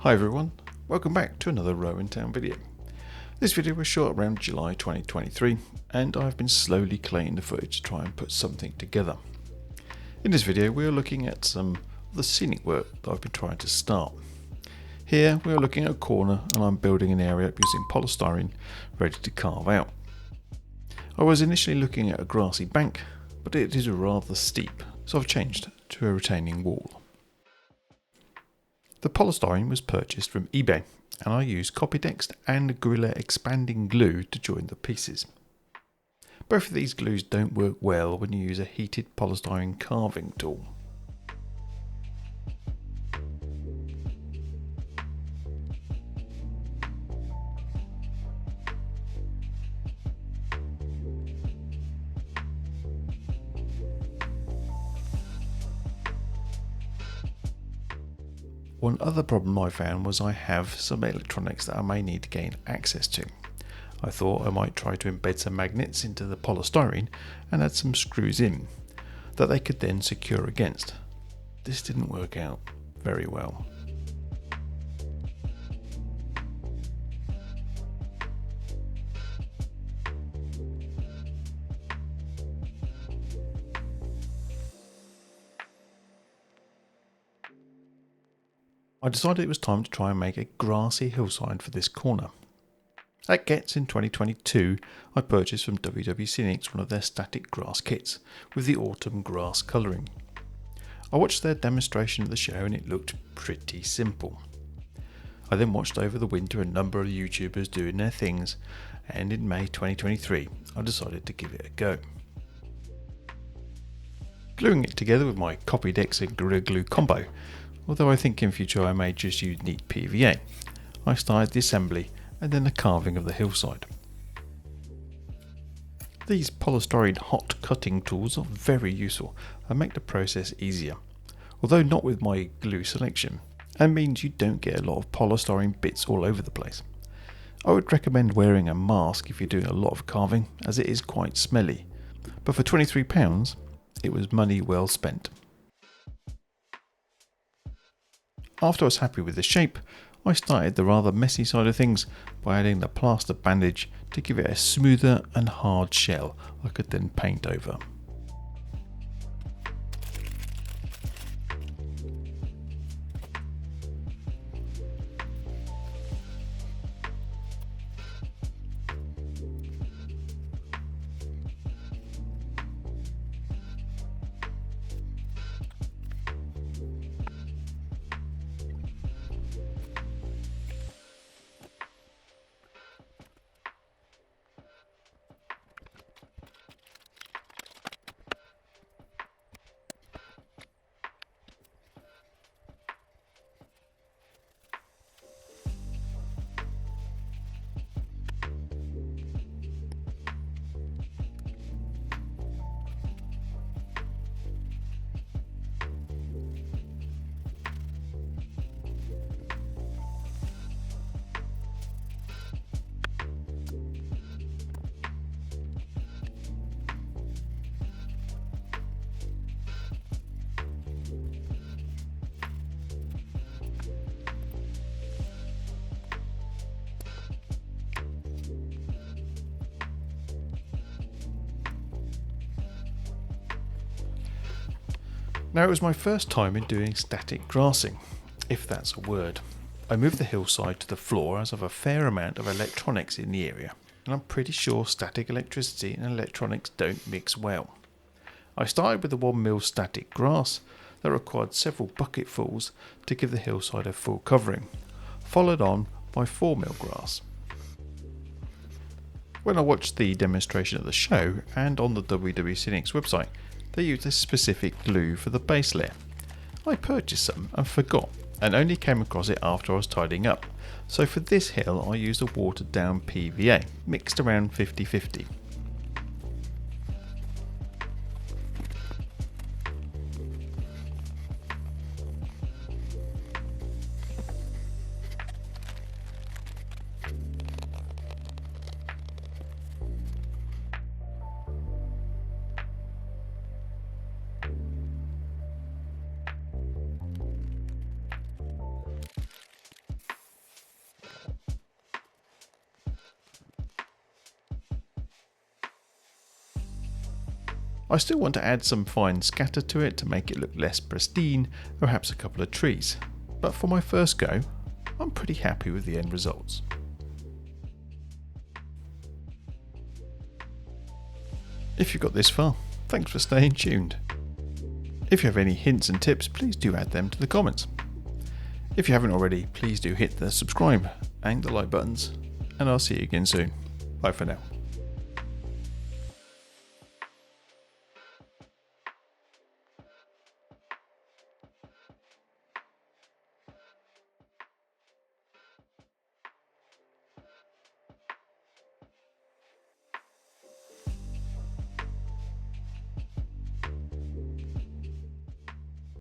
Hi everyone, welcome back to another Row in Town video. This video was shot around July 2023 and I've been slowly collating the footage to try and put something together. In this video we are looking at some of the scenic work that I've been trying to start. Here we are looking at a corner and I'm building an area up using polystyrene ready to carve out. I was initially looking at a grassy bank, but it is rather steep, so I've changed to a retaining wall. The polystyrene was purchased from eBay and I used Copytext and Gorilla expanding glue to join the pieces. Both of these glues don't work well when you use a heated polystyrene carving tool. One other problem I found was I have some electronics that I may need to gain access to. I thought I might try to embed some magnets into the polystyrene and add some screws in that they could then secure against. This didn't work out very well. I decided it was time to try and make a grassy hillside for this corner. At Getz in 2022, I purchased from Scenic one of their static grass kits with the autumn grass colouring. I watched their demonstration at the show and it looked pretty simple. I then watched over the winter a number of YouTubers doing their things, and in May 2023 I decided to give it a go. Gluing it together with my Copytext and Gorilla Glue combo, although I think in future I may just use neat PVA, I started the assembly and then the carving of the hillside. These polystyrene hot cutting tools are very useful and make the process easier, although not with my glue selection, and means you don't get a lot of polystyrene bits all over the place. I would recommend wearing a mask if you're doing a lot of carving, as it is quite smelly, but for £23 it was money well spent. After I was happy with the shape, I started the rather messy side of things by adding the plaster bandage to give it a smoother and hard shell I could then paint over. Now, it was my first time in doing static grassing, if that's a word. I moved the hillside to the floor as I have a fair amount of electronics in the area, and I'm pretty sure static electricity and electronics don't mix well. I started with the 1mm static grass that required several bucketfuls to give the hillside a full covering, followed on by 4mm grass. When I watched the demonstration at the show and on the Scenic's website, they used a specific glue for the base layer. I purchased some and forgot, and only came across it after I was tidying up, so for this hill I used a watered down PVA, mixed around 50-50. I still want to add some fine scatter to it to make it look less pristine, perhaps a couple of trees. But for my first go, I'm pretty happy with the end results. If you got this far, thanks for staying tuned. If you have any hints and tips, please do add them to the comments. If you haven't already, please do hit the subscribe and the like buttons, and I'll see you again soon. Bye for now.